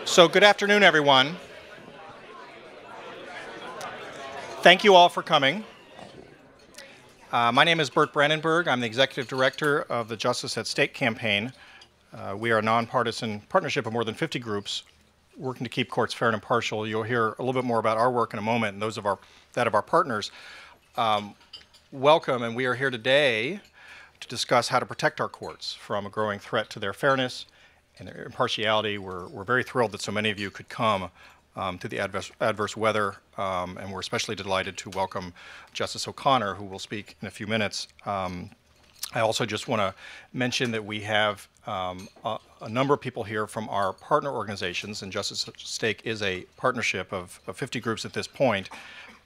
So good afternoon, everyone. Thank you all for coming. My name is Bert Brandenburg. I'm the Executive Director of the Justice at Stake campaign. We are a nonpartisan partnership of more than 50 groups working to keep courts fair and impartial. You'll hear a little bit more about our work in a moment and that of our partners. Welcome, and we are here today to discuss how to protect our courts from a growing threat to their fairness and their impartiality. We're very thrilled that so many of you could come to the adverse weather, and we're especially delighted to welcome Justice O'Connor, who will speak in a few minutes. I also just want to mention that we have a number of people here from our partner organizations, and Justice at Stake is a partnership of 50 groups at this point,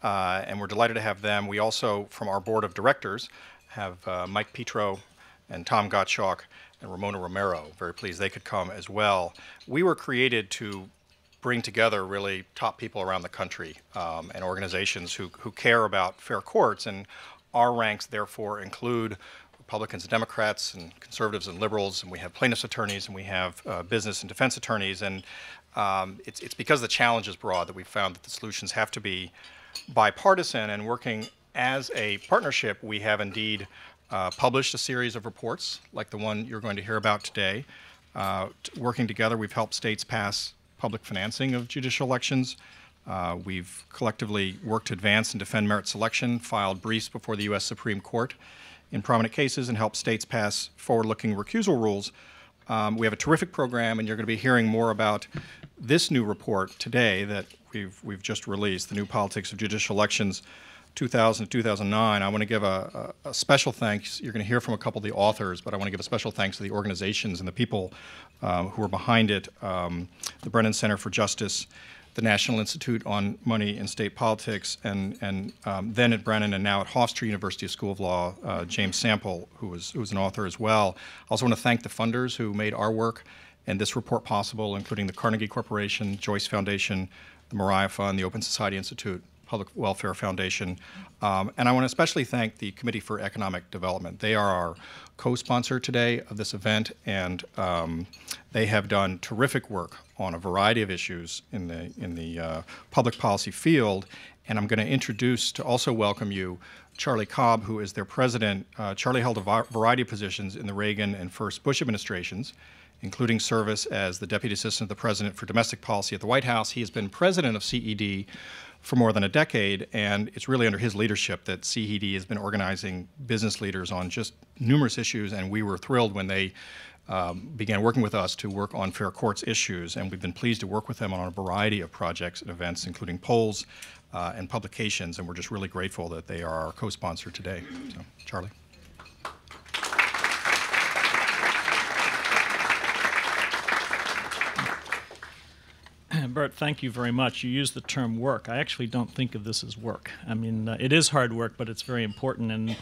and we're delighted to have them. We also, from our board of directors, have Mike Petro and Tom Gottschalk and Ramona Romero. Very pleased they could come as well. We were created to bring together really top people around the country and organizations who care about fair courts, and our ranks therefore include Republicans and Democrats and conservatives and liberals, and we have plaintiffs' attorneys and we have business and defense attorneys, and it's because the challenge is broad that we found that the solutions have to be bipartisan. And working as a partnership, we have indeed published a series of reports like the one you're going to hear about today. Working together, we've helped states pass public financing of judicial elections. We've collectively worked to advance and defend merit selection, filed briefs before the U.S. Supreme Court in prominent cases, and helped states pass forward-looking recusal rules. We have a terrific program, and you're going to be hearing more about this new report today that we've just released, the New Politics of Judicial Elections 2000 to 2009. I want to give a special thanks. You're going to hear from a couple of the authors, but I want to give a special thanks to the organizations and the people who are behind it. The Brennan Center for Justice, the National Institute on Money and State Politics, and then at Brennan and now at Hofstra University School of Law, James Sample, who was an author as well. I also want to thank the funders who made our work and this report possible, including the Carnegie Corporation, Joyce Foundation, the Mariah Fund, the Open Society Institute, Public Welfare Foundation, and I want to especially thank the Committee for Economic Development. They are our co-sponsor today of this event, and they have done terrific work on a variety of issues in the public policy field. And I'm going to introduce, to also welcome you, Charlie Kolb, who is their president. Charlie held a variety of positions in the Reagan and first Bush administrations, including service as the Deputy Assistant to the President for Domestic Policy at the White House. He has been president of CED for more than a decade, and it's really under his leadership that CED has been organizing business leaders on just numerous issues, and we were thrilled when they began working with us to work on fair courts issues, and we've been pleased to work with them on a variety of projects and events, including polls and publications, and we're just really grateful that they are our co-sponsor today. So, Charlie. Bert, thank you very much. You used the term work. I actually don't think of this as work. I mean, it is hard work, but it's very important, and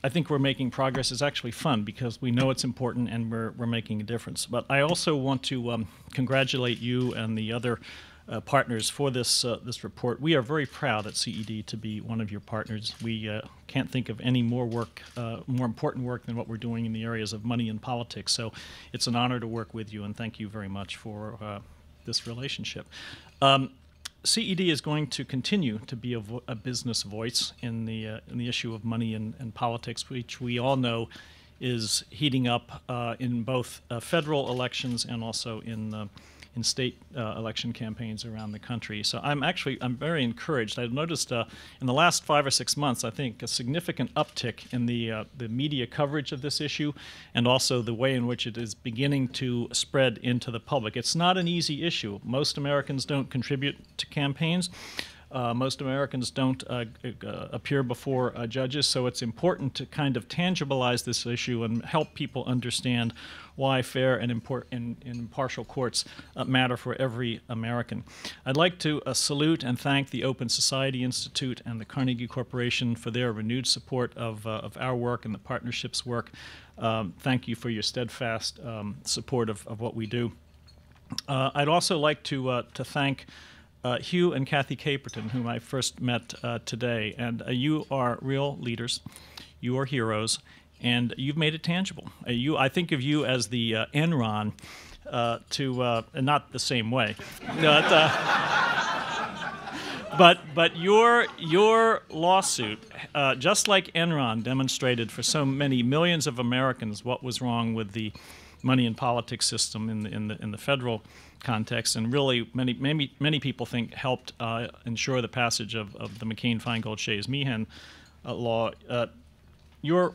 I think we're making progress. It's actually fun because we know it's important and we're making a difference. But I also want to congratulate you and the other partners for this report. We are very proud at CED to be one of your partners. We can't think of any more work, more important work than what we're doing in the areas of money and politics. So it's an honor to work with you, and thank you very much for this relationship. CED is going to continue to be a business voice in the issue of money and politics, which we all know is heating up in both federal elections and also in state election campaigns around the country. So I'm very encouraged. I've noticed in the last 5 or 6 months, I think, a significant uptick in the media coverage of this issue, and also the way in which it is beginning to spread into the public. It's not an easy issue. Most Americans don't contribute to campaigns. Most Americans don't appear before judges, so it's important to kind of tangibilize this issue and help people understand why fair and impartial courts matter for every American. I'd like to salute and thank the Open Society Institute and the Carnegie Corporation for their renewed support of our work and the partnership's work. Thank you for your steadfast support of what we do. I'd also like to thank Hugh and Kathy Caperton, whom I first met today, and you are real leaders. You are heroes, and you've made it tangible. I think of you as the Enron and not the same way. But your lawsuit, just like Enron demonstrated for so many millions of Americans what was wrong with the money and politics system in the federal context, and really many people think helped ensure the passage of the McCain-Feingold-Shays-Meehan law. Your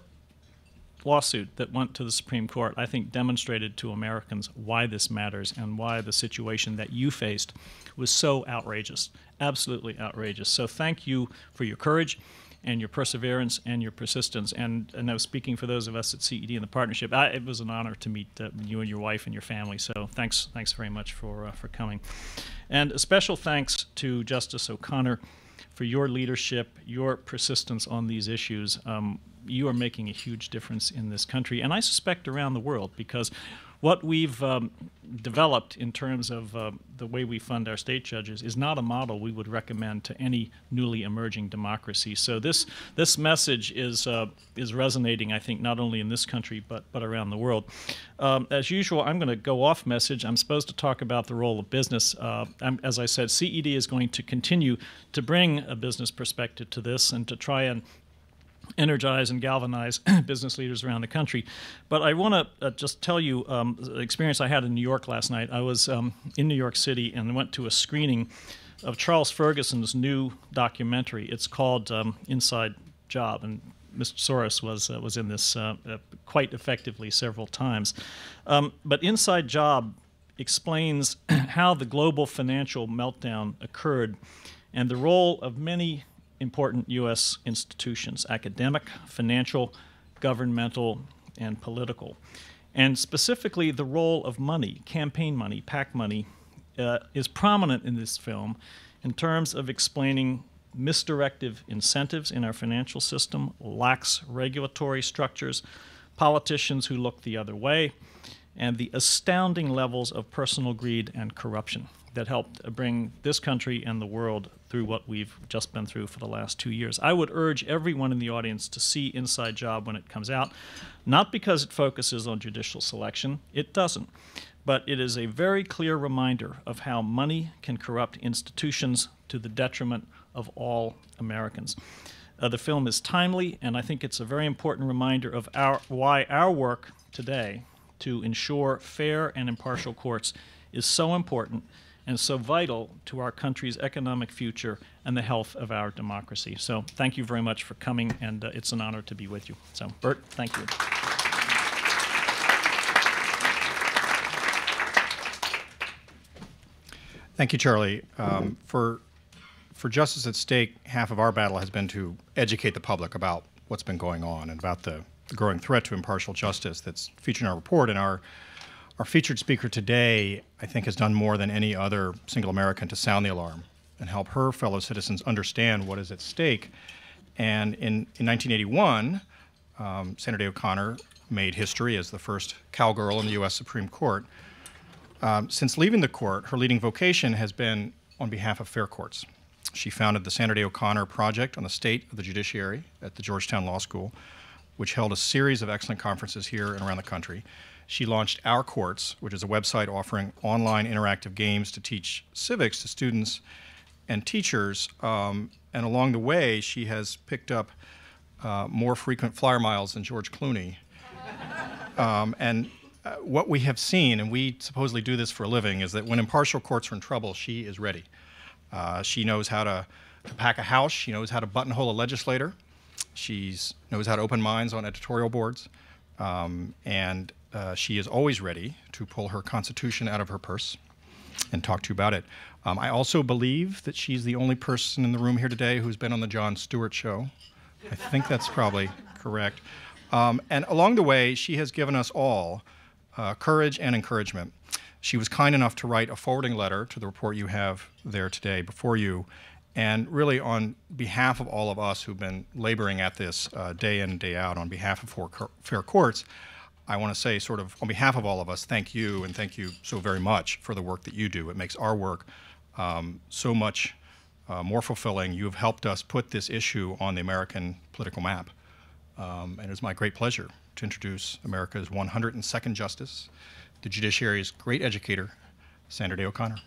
lawsuit that went to the Supreme Court, I think, demonstrated to Americans why this matters and why the situation that you faced was so outrageous, absolutely outrageous. So thank you for your courage and your perseverance and your persistence. And now, speaking for those of us at CED and the partnership, it was an honor to meet you and your wife and your family. So thanks very much for coming. And a special thanks to Justice O'Connor for your leadership, your persistence on these issues. You are making a huge difference in this country, and I suspect around the world, because what we've developed in terms of the way we fund our state judges is not a model we would recommend to any newly emerging democracy. So this message is resonating, I think, not only in this country but around the world. As usual, I'm going to go off message. I'm supposed to talk about the role of business. As I said, CED is going to continue to bring a business perspective to this and to try and energize and galvanize business leaders around the country. But I want to just tell you the experience I had in New York last night. I was in New York City and went to a screening of Charles Ferguson's new documentary. It's called Inside Job, and Mr. Soros was in this quite effectively several times. But Inside Job explains how the global financial meltdown occurred and the role of many important U.S. institutions: academic, financial, governmental, and political. And specifically, the role of money, campaign money, PAC money, is prominent in this film in terms of explaining misdirective incentives in our financial system, lax regulatory structures, politicians who look the other way, and the astounding levels of personal greed and corruption that helped bring this country and the world through what we've just been through for the last 2 years. I would urge everyone in the audience to see Inside Job when it comes out, not because it focuses on judicial selection, it doesn't, but it is a very clear reminder of how money can corrupt institutions to the detriment of all Americans. The film is timely, and I think it's a very important reminder of why our work today to ensure fair and impartial courts is so important and so vital to our country's economic future and the health of our democracy. So thank you very much for coming, and it's an honor to be with you. So, Bert, thank you. Thank you, Charlie. For justice at stake, half of our battle has been to educate the public about what's been going on and about the growing threat to impartial justice that's featured in our report. And our featured speaker today, I think, has done more than any other single American to sound the alarm and help her fellow citizens understand what is at stake. And in 1981, Senator O'Connor made history as the first cowgirl in the U.S. Supreme Court. Since leaving the court, her leading vocation has been on behalf of fair courts. She founded the Senator O'Connor Project on the State of the Judiciary at the Georgetown Law School, which held a series of excellent conferences here and around the country. She launched Our Courts, which is a website offering online interactive games to teach civics to students and teachers. And along the way, she has picked up more frequent flyer miles than George Clooney. What we have seen, and we supposedly do this for a living, is that when impartial courts are in trouble, she is ready. She knows how to pack a house. She knows how to buttonhole a legislator. She knows how to open minds on editorial boards. She is always ready to pull her Constitution out of her purse and talk to you about it. I also believe that she's the only person in the room here today who's been on the Jon Stewart show. I think that's probably correct. And along the way, she has given us all courage and encouragement. She was kind enough to write a forwarding letter to the report you have there today before you. And really, on behalf of all of us who've been laboring at this day in and day out on behalf of fair courts, I want to say, sort of on behalf of all of us, thank you, and thank you so very much for the work that you do. It makes our work so much more fulfilling. You have helped us put this issue on the American political map. And it is my great pleasure to introduce America's 102nd Justice, the judiciary's great educator, Sandra Day O'Connor.